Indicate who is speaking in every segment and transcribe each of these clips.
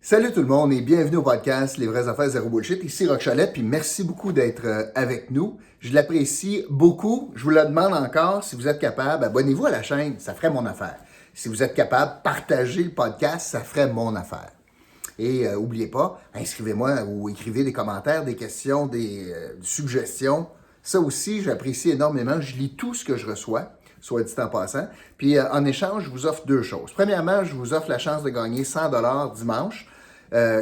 Speaker 1: Salut tout le monde et bienvenue au podcast Les vraies affaires zéro bullshit. Ici Roch Chalette, puis merci beaucoup d'être avec nous. Je l'apprécie beaucoup. Je vous le demande encore, si vous êtes capable, abonnez-vous à la chaîne, ça ferait mon affaire. Si vous êtes capable, partagez le podcast, ça ferait mon affaire. Et n'oubliez pas, inscrivez-moi ou écrivez des commentaires, des questions, des suggestions. Ça aussi, j'apprécie énormément. Je lis tout ce que je reçois, soit dit en passant. Puis en échange, je vous offre deux choses. Premièrement, je vous offre la chance de gagner 100$ dimanche.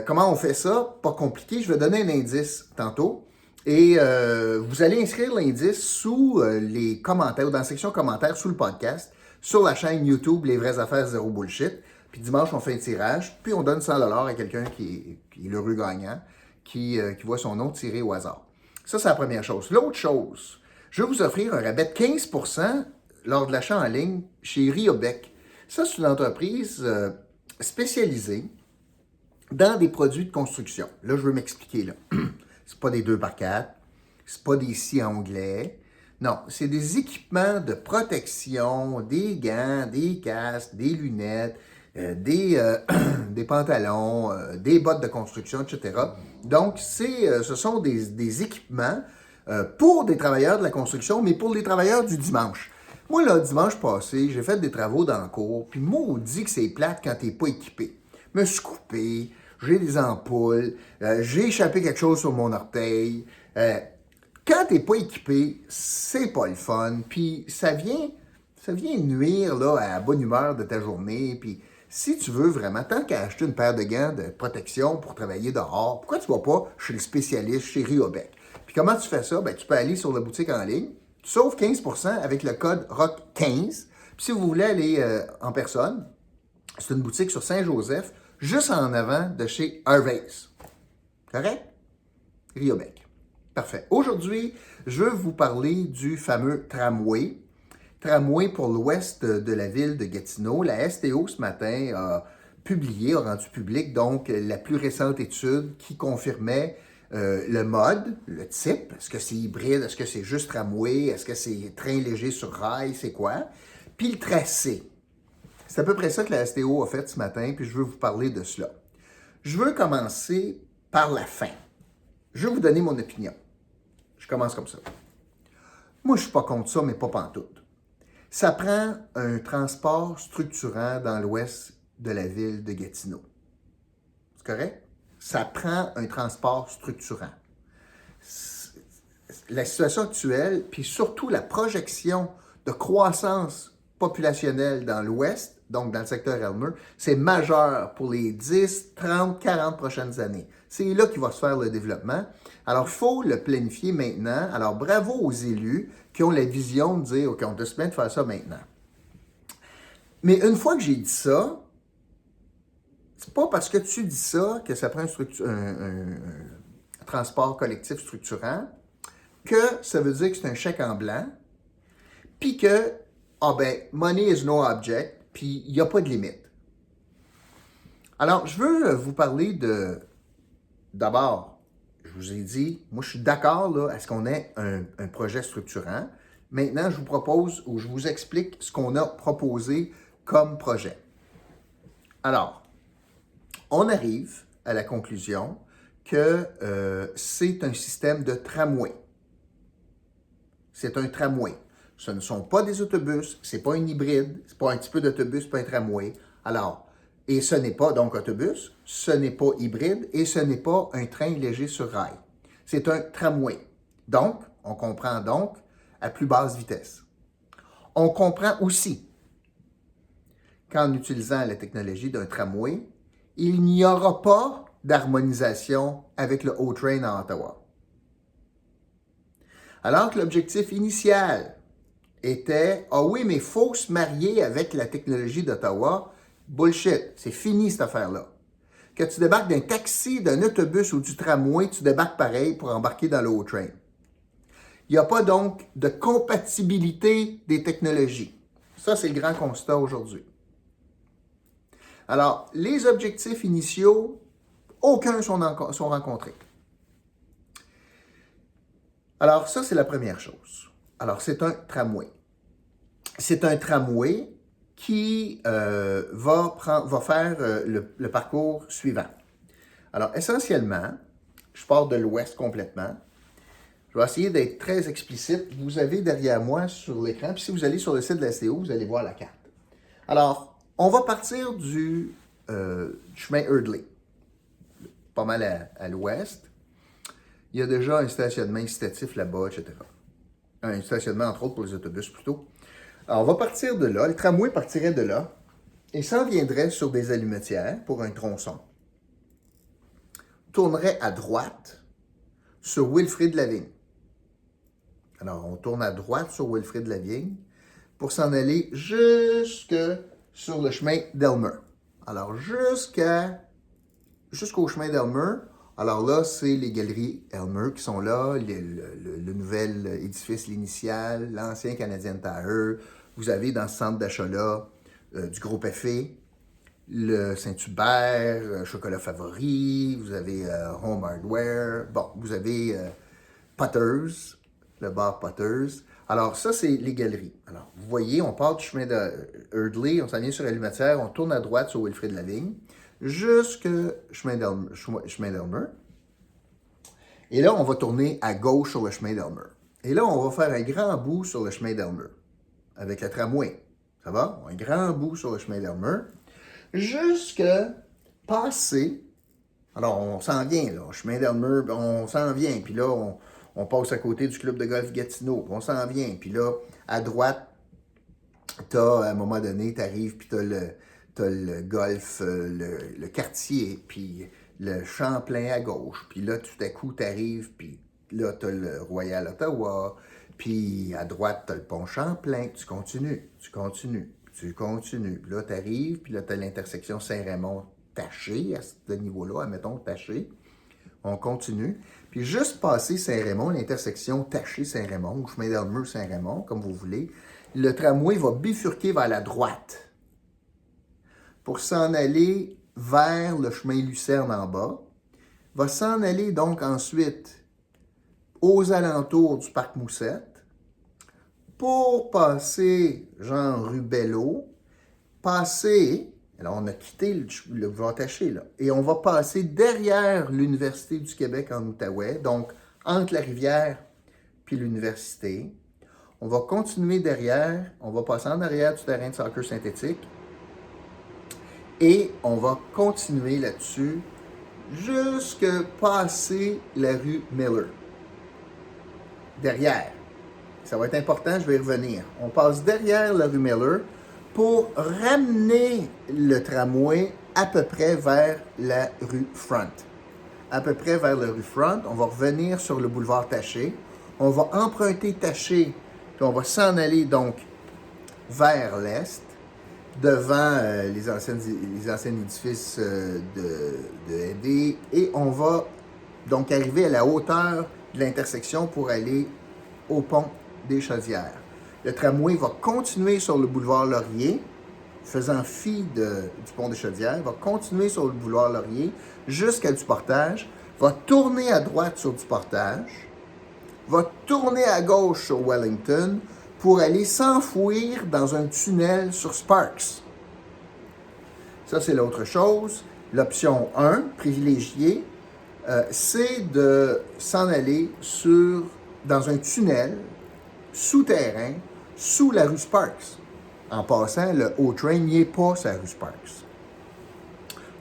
Speaker 1: Comment on fait ça? Pas compliqué. Je vais donner un indice tantôt. Et vous allez inscrire l'indice sous les commentaires, ou dans la section commentaires, sous le podcast, sur la chaîne YouTube Les vraies affaires zéro bullshit. Puis dimanche, on fait un tirage, puis on donne 100$ à quelqu'un qui est l'heureux gagnant, qui voit son nom tiré au hasard. Ça, c'est la première chose. L'autre chose, je vais vous offrir un rabais de 15% lors de l'achat en ligne chez Riobec. Ça, c'est une entreprise spécialisée dans des produits de construction. Là, je veux m'expliquer, là. C'est pas des 2x4, c'est pas des scies anglais. Non, c'est des équipements de protection, des gants, des casques, des lunettes, des pantalons, des bottes de construction, etc. Donc, ce sont des équipements pour des travailleurs de la construction, mais pour les travailleurs du dimanche. Moi, là, dimanche passé, j'ai fait des travaux dans le cours, puis maudit que c'est plate quand t'es pas équipé. Je me suis coupé, j'ai des ampoules, j'ai échappé quelque chose sur mon orteil. Quand t'es pas équipé, c'est pas le fun, puis ça vient nuire là, à la bonne humeur de ta journée, puis si tu veux vraiment, tant qu'à acheter une paire de gants de protection pour travailler dehors, pourquoi tu vas pas chez le spécialiste, chez Riobec? Puis comment tu fais ça? Ben, tu peux aller sur la boutique en ligne, tu sauves 15% avec le code ROCK15. Puis si vous voulez aller en personne, c'est une boutique sur Saint-Joseph, juste en avant de chez Harvey's. Correct? Riobec. Parfait. Aujourd'hui, je veux vous parler du fameux tramway. Tramway pour l'ouest de la ville de Gatineau. La STO, ce matin, a rendu public, donc, la plus récente étude qui confirmait le mode, le type. Est-ce que c'est hybride? Est-ce que c'est juste tramway? Est-ce que c'est train léger sur rail? C'est quoi? Puis le tracé. C'est à peu près ça que la STO a fait ce matin, puis je veux vous parler de cela. Je veux commencer par la fin. Je vais vous donner mon opinion. Je commence comme ça. Moi, je ne suis pas contre ça, mais pas pantoute. Ça prend un transport structurant dans l'ouest de la ville de Gatineau. C'est correct? Ça prend un transport structurant. La situation actuelle, puis surtout la projection de croissance populationnelle dans l'ouest, donc dans le secteur Elmer, c'est majeur pour les 10, 30, 40 prochaines années. C'est là qu'il va se faire le développement. Alors, il faut le planifier maintenant. Alors, bravo aux élus qui ont la vision de dire, OK, on te se met de faire ça maintenant. Mais une fois que j'ai dit ça, c'est pas parce que tu dis ça que ça prend un transport collectif structurant que ça veut dire que c'est un chèque en blanc, puis que, money is no object, puis il n'y a pas de limite. Alors, je veux vous parler d'abord, je vous ai dit, moi je suis d'accord là, à ce qu'on ait un projet structurant. Maintenant, je vous propose, ou je vous explique ce qu'on a proposé comme projet. Alors, on arrive à la conclusion que c'est un système de tramway. C'est un tramway. Ce ne sont pas des autobus, c'est pas un hybride, c'est pas un petit peu d'autobus, pas un tramway. Alors, et ce n'est pas donc autobus, ce n'est pas hybride et ce n'est pas un train léger sur rail. C'est un tramway. Donc, on comprend donc à plus basse vitesse. On comprend aussi qu'en utilisant la technologie d'un tramway, il n'y aura pas d'harmonisation avec le O-Train à Ottawa. Alors que l'objectif initial était « Ah oui, mais il faut se marier avec la technologie d'Ottawa. » Bullshit, c'est fini cette affaire-là. Que tu débarques d'un taxi, d'un autobus ou du tramway, tu débarques pareil pour embarquer dans le O-Train. Il n'y a pas donc de compatibilité des technologies. Ça, c'est le grand constat aujourd'hui. Alors, les objectifs initiaux, aucun sont rencontrés. Alors, ça, c'est la première chose. Alors, c'est un tramway. C'est un tramway qui va faire le parcours suivant. Alors, essentiellement, je pars de l'ouest complètement. Je vais essayer d'être très explicite. Vous avez derrière moi sur l'écran, puis si vous allez sur le site de la STO, vous allez voir la carte. Alors, on va partir du chemin Eardley, pas mal à l'ouest. Il y a déjà un stationnement incitatif là-bas, etc. Un stationnement, entre autres, pour les autobus plutôt. Alors, on va partir de là. Le tramway partirait de là et s'en viendrait sur des allumetières pour un tronçon. Tournerait à droite sur Wilfrid-Lavigne. Alors, on tourne à droite sur Wilfrid-Lavigne pour s'en aller jusque sur le chemin d'Elmer. Alors, jusqu'au chemin d'Elmer. Alors là, c'est les galeries Elmer qui sont là, le nouvel édifice, l'initial, l'ancien Canadian Tire. Vous avez dans ce centre d'achat-là du groupe Effet, le Saint-Hubert, Chocolat Favori, vous avez Home Hardware, bon, vous avez Potter's, le bar Potter's. Alors ça, c'est les galeries. Alors, vous voyez, on part du chemin de Eardley, on s'en vient sur Allumetière, on tourne à droite sur Wilfrid-Lavigne, jusque chemin d'Elmer. Et là, on va tourner à gauche sur le chemin d'Elmer. Et là, on va faire un grand bout sur le chemin d'Elmer, avec le tramway. Ça va? Un grand bout sur le chemin d'Elmer, jusque passer. Alors, on s'en vient, là, chemin d'Elmer, on s'en vient, puis là, on passe à côté du club de golf Gatineau, on s'en vient, puis là, à droite, à un moment donné, tu arrives, puis t'as le golf, le quartier, puis le Champlain à gauche, puis là, tout à coup, tu arrives, puis là, tu as le Royal Ottawa, puis à droite, tu as le pont Champlain, tu continues, puis là, tu arrives, puis là, tu as l'intersection Saint-Raymond taché, à ce niveau-là, admettons, taché. On continue. Puis juste passer Saint-Raymond, l'intersection tachée Saint-Raymond, ou chemin d'Elmer Saint-Raymond, comme vous voulez, le tramway va bifurquer vers la droite pour s'en aller vers le chemin Lucerne en bas, va s'en aller donc ensuite aux alentours du parc Moussette pour passer Jean Rubello, passer, alors on a quitté le boulevard Taché, là, et on va passer derrière l'Université du Québec en Outaouais, donc entre la rivière puis l'université. On va continuer derrière, on va passer en arrière du terrain de soccer synthétique et on va continuer là-dessus jusque passer la rue Miller. Derrière. Ça va être important, je vais y revenir. On passe derrière la rue Miller pour ramener le tramway à peu près vers la rue Front. À peu près vers la rue Front, on va revenir sur le boulevard Taché. On va emprunter Taché, puis on va s'en aller donc vers l'est, devant les anciens édifices de ED, et on va donc arriver à la hauteur de l'intersection pour aller au pont des Chaudières. Le tramway va continuer sur le boulevard Laurier, faisant fi du pont des Chaudières, va continuer sur le boulevard Laurier jusqu'à du Portage, va tourner à droite sur du Portage, va tourner à gauche sur Wellington pour aller s'enfouir dans un tunnel sur Sparks. Ça, c'est l'autre chose. L'option 1, privilégiée, c'est de s'en aller dans un tunnel souterrain sous la rue Sparks. En passant, le O-Train n'y est pas sur la rue Sparks.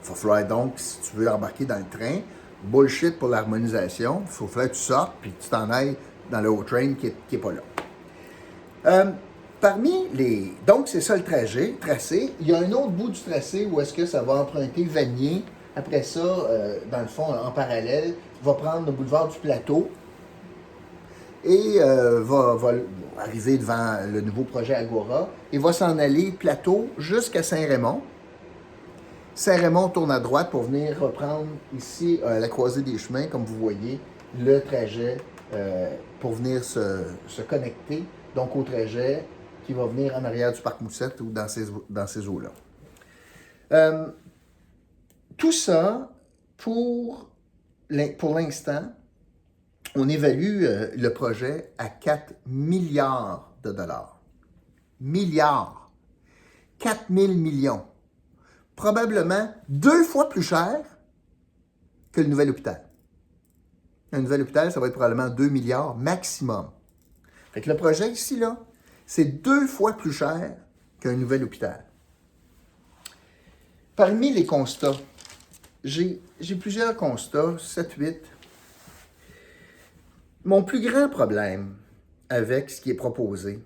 Speaker 1: Il va falloir donc, si tu veux embarquer dans le train, bullshit pour l'harmonisation, il faut falloir que tu sortes puis que tu t'en ailles dans le O-Train qui n'est pas là. Donc, c'est ça le tracé. Il y a un autre bout du tracé où est-ce que ça va emprunter Vanier. Après ça, dans le fond, en parallèle, va prendre le boulevard du Plateau et va arriver devant le nouveau projet Agora et va s'en aller Plateau jusqu'à Saint-Raymond. Saint-Raymond tourne à droite pour venir reprendre ici à la croisée des chemins, comme vous voyez, le trajet pour venir se connecter donc au trajet qui va venir en arrière du parc Moussette ou dans ces eaux-là. Tout ça, pour l'instant, on évalue le projet à 4 milliards de dollars. Milliards. 4 000 millions. Probablement 2 fois plus cher que le nouvel hôpital. Un nouvel hôpital, ça va être probablement 2 milliards maximum. Fait que le projet ici, là, c'est 2 fois plus cher qu'un nouvel hôpital. Parmi les constats, j'ai plusieurs constats, 7, 8. Mon plus grand problème avec ce qui est proposé,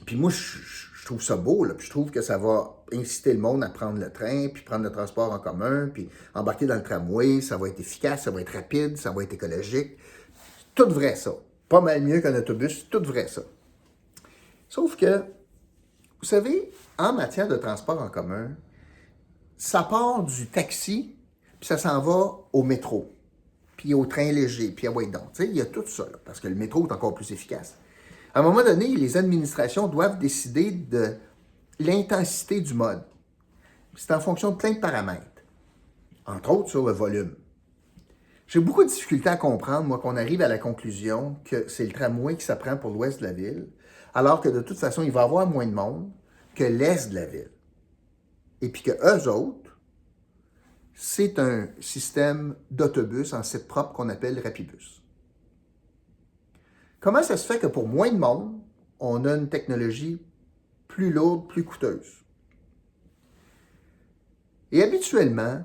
Speaker 1: puis moi, je trouve ça beau, là, puis je trouve que ça va inciter le monde à prendre le train, puis prendre le transport en commun, puis embarquer dans le tramway, ça va être efficace, ça va être rapide, ça va être écologique. Tout vrai ça. Pas mal mieux qu'un autobus, tout vrai ça. Sauf que, vous savez, en matière de transport en commun, ça part du taxi, puis ça s'en va au métro, puis au train léger, puis à donc. Tu sais, il y a tout ça, là, parce que le métro est encore plus efficace. À un moment donné, les administrations doivent décider de l'intensité du mode. C'est en fonction de plein de paramètres, entre autres sur le volume. J'ai beaucoup de difficultés à comprendre, moi, qu'on arrive à la conclusion que c'est le tramway qui s'apprend pour l'ouest de la ville, alors que de toute façon, il va y avoir moins de monde que l'est de la ville. Et puis que eux autres, c'est un système d'autobus en site propre qu'on appelle Rapibus. Comment ça se fait que pour moins de monde, on a une technologie plus lourde, plus coûteuse? Et habituellement,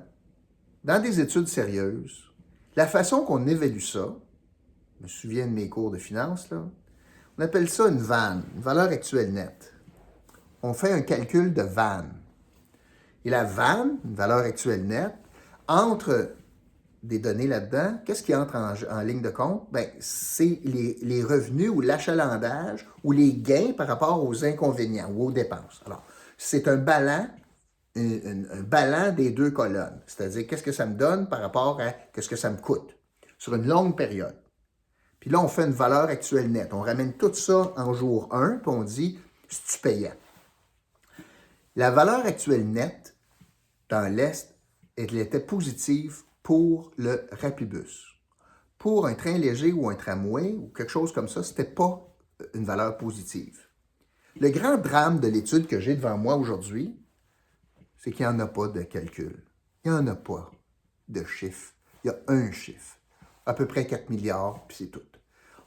Speaker 1: dans des études sérieuses, la façon qu'on évalue ça, je me souviens de mes cours de finance, là, on appelle ça une VAN, une valeur actuelle nette. On fait un calcul de VAN. Et la VAN, une valeur actuelle nette, entre des données là-dedans, qu'est-ce qui entre en ligne de compte? Bien, c'est les revenus ou l'achalandage ou les gains par rapport aux inconvénients ou aux dépenses. Alors, c'est un ballon des deux colonnes, c'est-à-dire qu'est-ce que ça me donne par rapport à qu'est-ce que ça me coûte sur une longue période. Puis là, on fait une valeur actuelle nette. On ramène tout ça en jour 1, puis on dit, c'est-tu payant? La valeur actuelle nette, dans l'Est, elle était positive pour le Rapibus. Pour un train léger ou un tramway ou quelque chose comme ça, ce n'était pas une valeur positive. Le grand drame de l'étude que j'ai devant moi aujourd'hui, c'est qu'il n'y en a pas de calcul. Il n'y en a pas de chiffre. Il y a un chiffre. À peu près 4 milliards, puis c'est tout.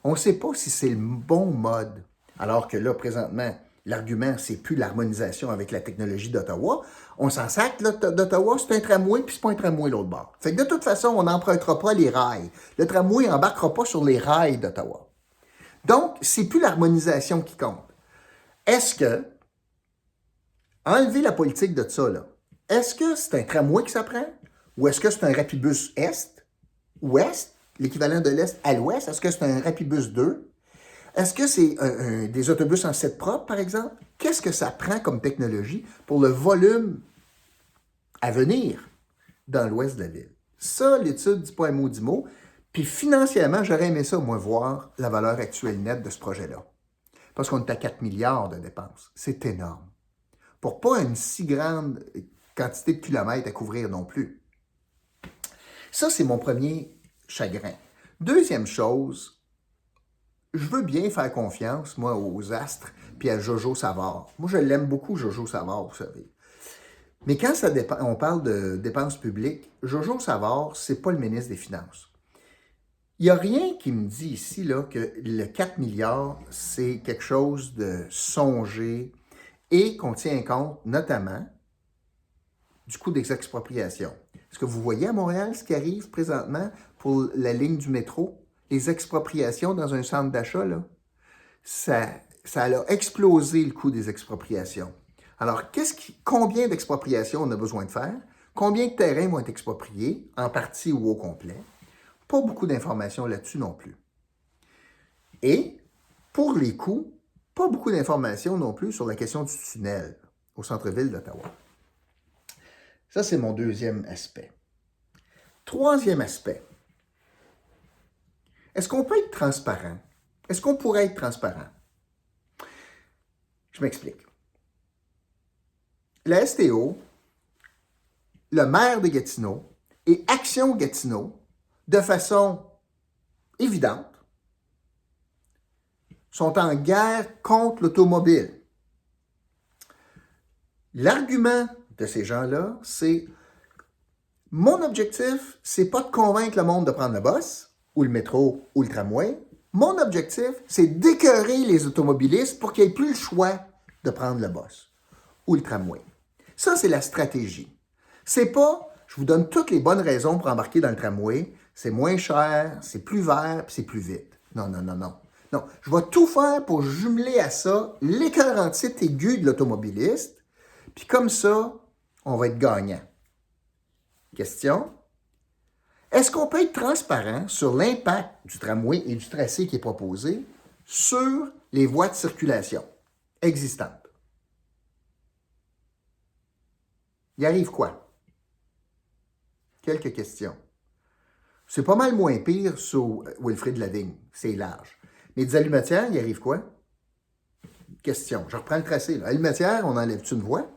Speaker 1: On ne sait pas si c'est le bon mode. Alors que là, présentement, l'argument, c'est plus l'harmonisation avec la technologie d'Ottawa. On s'en sac d'Ottawa, c'est un tramway, puis c'est pas un tramway l'autre bord. Fait que de toute façon, on n'empruntera pas les rails. Le tramway n'embarquera pas sur les rails d'Ottawa. Donc, c'est plus l'harmonisation qui compte. Est-ce que, enlever la politique de ça, là, est-ce que c'est un tramway qui s'apprend? Ou est-ce que c'est un Rapibus Est? Ouest? L'équivalent de l'Est à l'Ouest? Est-ce que c'est un Rapibus 2? Est-ce que c'est des autobus en site propre, par exemple? Qu'est-ce que ça prend comme technologie pour le volume à venir dans l'ouest de la ville? Ça, l'étude ne dit pas un mot du mot. Puis financièrement, j'aurais aimé ça, moi, voir la valeur actuelle nette de ce projet-là. Parce qu'on est à 4 milliards de dépenses. C'est énorme. Pour pas une si grande quantité de kilomètres à couvrir non plus. Ça, c'est mon premier chagrin. Deuxième chose, je veux bien faire confiance, moi, aux astres, puis à Jojo Savard. Moi, je l'aime beaucoup, Jojo Savard, vous savez. Mais quand on parle de dépenses publiques, Jojo Savard, c'est pas le ministre des Finances. Il n'y a rien qui me dit ici là, que le 4 milliards, c'est quelque chose de songé et qu'on tient compte notamment du coût des expropriations. Est-ce que vous voyez à Montréal ce qui arrive présentement pour la ligne du métro? Les expropriations dans un centre d'achat, là, ça a explosé le coût des expropriations. Alors, combien d'expropriations on a besoin de faire? Combien de terrains vont être expropriés, en partie ou au complet? Pas beaucoup d'informations là-dessus non plus. Et, pour les coûts, pas beaucoup d'informations non plus sur la question du tunnel au centre-ville d'Ottawa. Ça, c'est mon deuxième aspect. Troisième aspect. Est-ce qu'on peut être transparent? Est-ce qu'on pourrait être transparent? Je m'explique. La STO, le maire de Gatineau et Action Gatineau, de façon évidente, sont en guerre contre l'automobile. L'argument de ces gens-là, c'est Mon objectif, c'est pas de convaincre le monde de prendre le bus, ou le métro, ou le tramway. Mon objectif, c'est d'écœurer les automobilistes pour qu'ils n'aient plus le choix de prendre le bus ou le tramway. Ça, c'est la stratégie. C'est pas, je vous donne toutes les bonnes raisons pour embarquer dans le tramway, c'est moins cher, c'est plus vert, puis c'est plus vite. Non, non, non, non. Non, je vais tout faire pour jumeler à ça l'écœurantite aiguë de l'automobiliste, puis comme ça, on va être gagnant. Question. Est-ce qu'on peut être transparent sur l'impact du tramway et du tracé qui est proposé sur les voies de circulation existantes? Il arrive quoi? Quelques questions. C'est pas mal moins pire sur Wilfrid Lavigne, c'est large. Mais des allumetières, il arrive quoi? Question. Je reprends le tracé. Là. Allumetière, on enlève-tu une voie?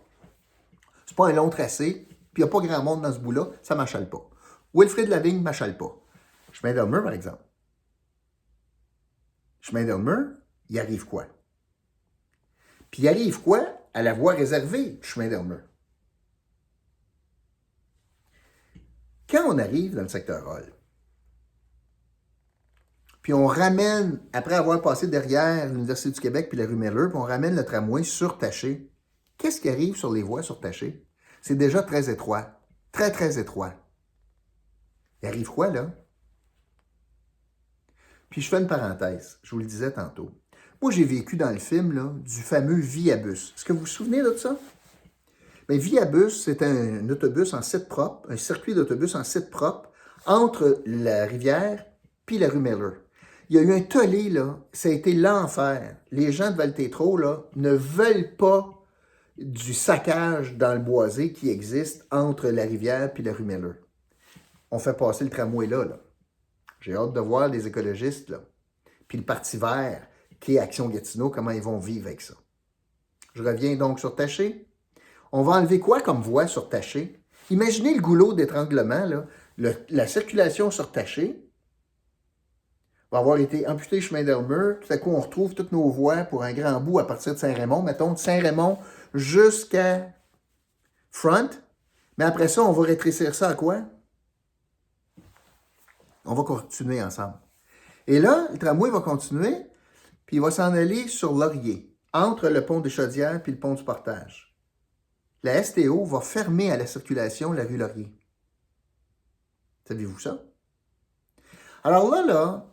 Speaker 1: C'est pas un long tracé, puis il n'y a pas grand monde dans ce bout-là, ça ne m'achale pas. Wilfrid Lavigne ne m'achale pas. Chemin d'Elmer, par exemple. Chemin d'Elmer, il arrive quoi? Puis il arrive quoi à la voie réservée du chemin d'Elmer? Quand on arrive dans le secteur Hall, puis on ramène, après avoir passé derrière l'Université du Québec puis la rue Miller, puis on ramène le tramway surtaché, qu'est-ce qui arrive sur les voies surtachées? C'est déjà très étroit. Très, très étroit. Il arrive quoi, là? Puis je fais une parenthèse, je vous le disais tantôt. Moi, j'ai vécu dans le film là, du fameux Viabus. Est-ce que vous vous souvenez de ça? Bien, Viabus, c'est un autobus en site propre, un circuit d'autobus en site propre entre la rivière puis la rue Miller. Il y a eu un tollé, là, ça a été l'enfer. Les gens de Val-Tétro, là, ne veulent pas du saccage dans le boisé qui existe entre la rivière puis la rue Miller. On fait passer le tramway là. J'ai hâte de voir les écologistes, là. Puis le Parti vert, qui est Action Gatineau, comment ils vont vivre avec ça. Je reviens donc sur Taché. On va enlever quoi comme voie sur Taché? Imaginez le goulot d'étranglement, là. La circulation sur Taché va avoir été amputée chemin d'Elmer. Tout à coup, on retrouve toutes nos voies pour un grand bout à partir de Saint-Raymond. Mettons de Saint-Raymond jusqu'à Front. Mais après ça, on va rétrécir ça à quoi? On va continuer ensemble. Et là, le tramway va continuer, puis il va s'en aller sur Laurier, entre le pont des Chaudières puis le pont du Portage. La STO va fermer à la circulation la rue Laurier. Savez-vous ça? Alors là,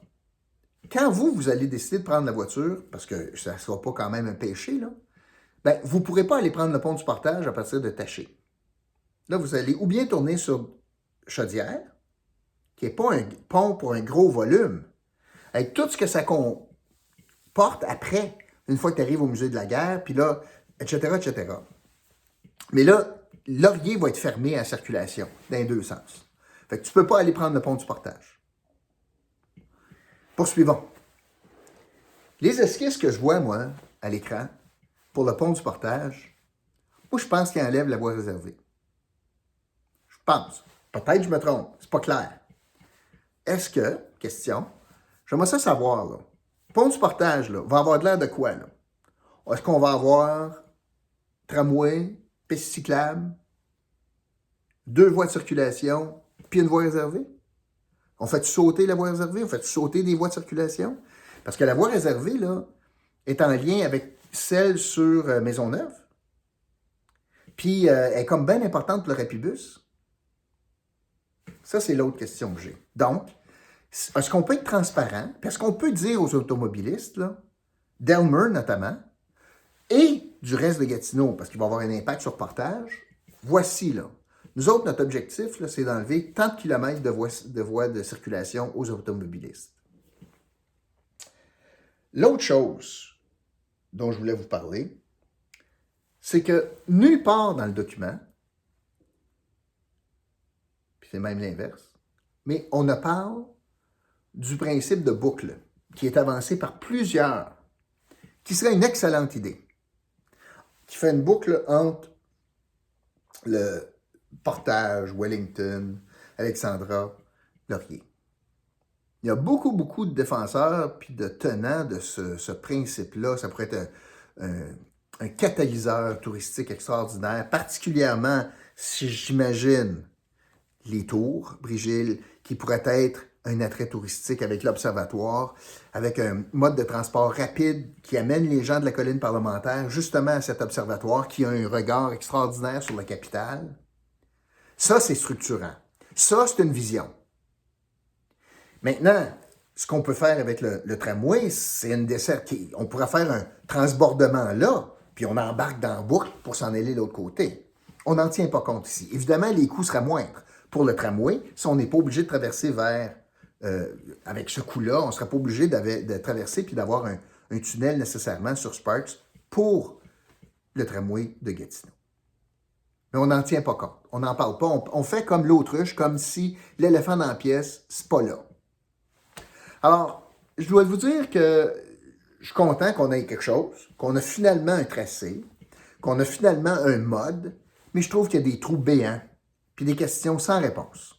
Speaker 1: quand vous allez décider de prendre la voiture, parce que ça ne sera pas quand même un péché, là, ben, vous ne pourrez pas aller prendre le pont du Portage à partir de Taché. Là, vous allez ou bien tourner sur Chaudière, qui n'est pas un pont pour un gros volume, avec tout ce que ça comporte après, une fois que tu arrives au musée de la guerre, puis là, etc., etc. Mais là, Laurier va être fermé à la circulation, dans les deux sens. Fait que tu ne peux pas aller prendre le pont du Portage. Poursuivons. Les esquisses que je vois, moi, à l'écran, pour le pont du Portage, moi, je pense qu'il enlève la voie réservée. Je pense. Peut-être que je me trompe. C'est pas clair. Est-ce que, question, j'aimerais ça savoir, là, le pont du Portage, là, va avoir de l'air de quoi, là? Est-ce qu'on va avoir tramway, piste cyclable, 2 voies de circulation, puis une voie réservée? On fait sauter la voie réservée? On fait sauter des voies de circulation? Parce que la voie réservée, là, est en lien avec celle sur Maisonneuve. Puis, elle est comme bien importante pour le Rapibus. Ça, c'est l'autre question que j'ai. Donc, est-ce qu'on peut être transparent? Puis est-ce qu'on peut dire aux automobilistes, là, d'Elmer notamment, et du reste de Gatineau, parce qu'il va avoir un impact sur Portage, voici, là. Nous autres, notre objectif, là, c'est d'enlever tant de kilomètres de voies de circulation aux automobilistes. L'autre chose dont je voulais vous parler, c'est que nulle part dans le document, puis c'est même l'inverse, mais on ne parle du principe de boucle qui est avancé par plusieurs, qui serait une excellente idée, qui fait une boucle entre le Portage, Wellington, Alexandra, Laurier. Il y a beaucoup, beaucoup de défenseurs puis de tenants de ce principe-là. Ça pourrait être un catalyseur touristique extraordinaire, particulièrement si j'imagine les tours, Brigil, qui pourraient être un attrait touristique avec l'Observatoire, avec un mode de transport rapide qui amène les gens de la colline parlementaire justement à cet observatoire qui a un regard extraordinaire sur la capitale. Ça, c'est structurant. Ça, c'est une vision. Maintenant, ce qu'on peut faire avec le tramway, c'est une desserte. On pourrait faire un transbordement là, puis on embarque dans la boucle pour s'en aller de l'autre côté. On n'en tient pas compte ici. Évidemment, les coûts seraient moindres. Pour le tramway, si on n'est pas obligé de traverser avec ce coût-là, on ne serait pas obligé de traverser puis d'avoir un tunnel nécessairement sur Sparks pour le tramway de Gatineau. Mais on n'en tient pas compte. On n'en parle pas. On fait comme l'autruche, comme si l'éléphant dans la pièce, c'est pas là. Alors, je dois vous dire que je suis content qu'on ait quelque chose, qu'on a finalement un tracé, qu'on a finalement un mode, mais je trouve qu'il y a des trous béants, puis des questions sans réponse.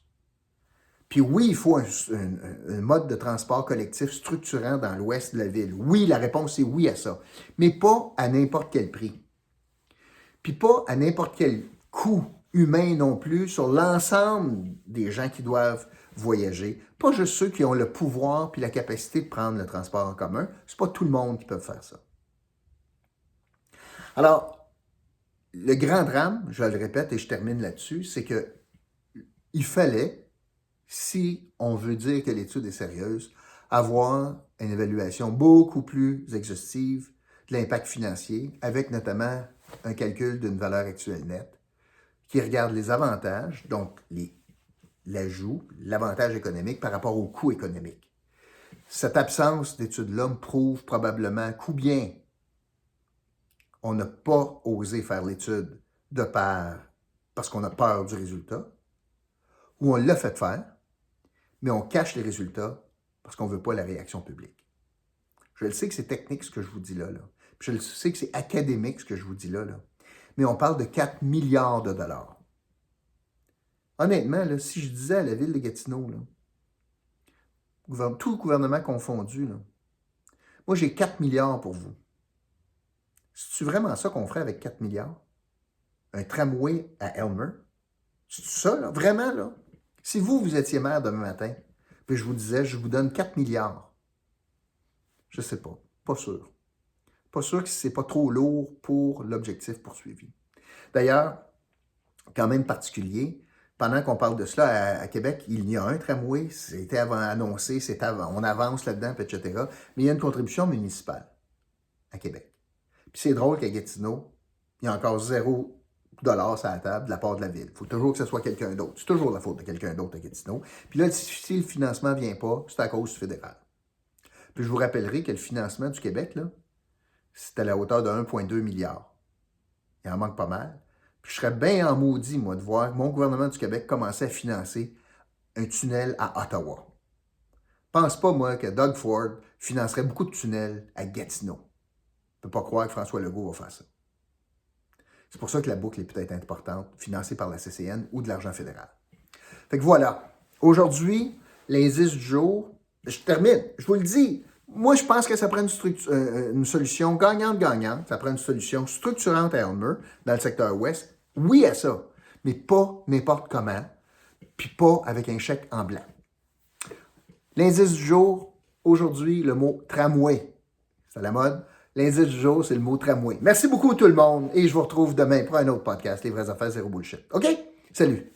Speaker 1: Puis oui, il faut un mode de transport collectif structurant dans l'ouest de la ville. Oui, la réponse est oui à ça, mais pas à n'importe quel prix. Puis pas à n'importe quel coût humain non plus sur l'ensemble des gens qui doivent voyager. Pas juste ceux qui ont le pouvoir puis la capacité de prendre le transport en commun. C'est pas tout le monde qui peut faire ça. Alors, le grand drame, je le répète et je termine là-dessus, c'est que il fallait, si on veut dire que l'étude est sérieuse, avoir une évaluation beaucoup plus exhaustive de l'impact financier, avec notamment un calcul d'une valeur actuelle nette, qui regarde les avantages, donc l'ajout, l'avantage économique par rapport au coût économique. Cette absence d'étude-là me prouve probablement combien on n'a pas osé faire l'étude parce qu'on a peur du résultat, ou on l'a fait faire, mais on cache les résultats parce qu'on ne veut pas la réaction publique. Je le sais que c'est technique ce que je vous dis là. Puis je le sais que c'est académique ce que je vous dis là. Mais on parle de 4 milliards de dollars. Honnêtement, là, si je disais à la ville de Gatineau, tout gouvernement confondu, moi j'ai 4 milliards pour vous. C'est-tu vraiment ça qu'on ferait avec 4 milliards? Un tramway à Elmer? C'est ça, là? Vraiment, là? Si vous étiez maire demain matin, puis je vous disais, je vous donne 4 milliards, je ne sais pas, pas sûr. Pas sûr que c'est pas trop lourd pour l'objectif poursuivi. D'ailleurs, quand même particulier, pendant qu'on parle de cela à Québec, il y a un tramway, c'était annoncé, on avance là-dedans, etc. Mais il y a une contribution municipale à Québec. Puis c'est drôle qu'à Gatineau, il y a encore 0 $ sur la table de la part de la ville. Il faut toujours que ce soit quelqu'un d'autre. C'est toujours la faute de quelqu'un d'autre à Gatineau. Puis là, si le financement ne vient pas, c'est à cause du fédéral. Puis je vous rappellerai que le financement du Québec, là, c'est à la hauteur de 1,2 milliard. Il en manque pas mal. Puis je serais bien en maudit, moi, de voir mon gouvernement du Québec commencer à financer un tunnel à Ottawa. Pense pas, moi, que Doug Ford financerait beaucoup de tunnels à Gatineau. Je ne peux pas croire que François Legault va faire ça. C'est pour ça que la boucle est peut-être importante, financée par la CCN ou de l'argent fédéral. Fait que voilà. Aujourd'hui, l'indice du jour, je termine, je vous le dis. Moi, je pense que ça prend une solution gagnante-gagnante. Ça prend une solution structurante à Elmer, dans le secteur ouest. Oui à ça, mais pas n'importe comment, puis pas avec un chèque en blanc. L'indice du jour, aujourd'hui, le mot tramway. C'est à la mode. L'indice du jour, c'est le mot tramway. Merci beaucoup tout le monde et je vous retrouve demain pour un autre podcast, Les vraies affaires, zéro bullshit. OK? Salut!